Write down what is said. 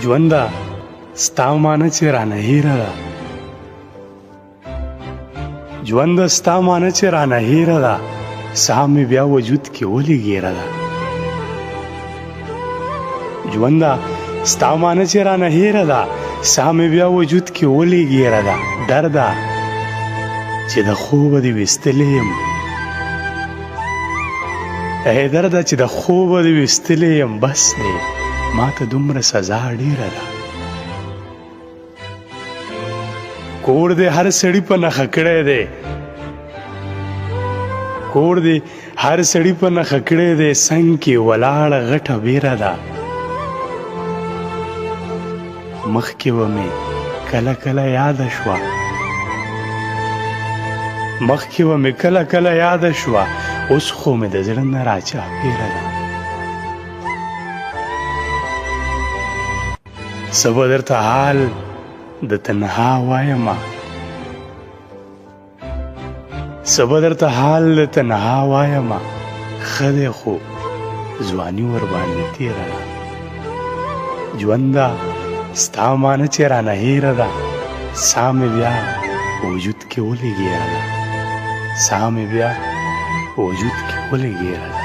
ژونده ستا معنی چې رانه هیره ده، ژونده ستا معنی چې رانه هیره ده، ساه مې بیا وجود کې ولې ګیره ده. ژونده ستا معنی چې رانه هیره ده، ساه مې بیا وجود کې ولې ګیره ده. درده چې د خوبه دې ویستلی یم، ای درده چې د خوبه دې ویستلی یم، بس دی ما ته دومره سزا ډیره ده. کور دې هر سړي په نښه کړی دی، کور دې هر سړي په نښه کړی دی، څنګ کې ولاړه غټه بیره ده. مخکې به مې کله کله یاده شوه، مخکې به مې کله کله یاده شوه، اوس خو مې د زړه نه راچاپېره ده. څه به درته حال د تنها وایمه، څه به درته حال د تنها وایمه، ښه دی خو ځواني ورباندې تېره ده. ژونده ستا معنی چې رانه هیره ده، ساه مې بیا وجود کې ولې ګیره ده، ساه مې بیا وجود کې ولې ګیره ده.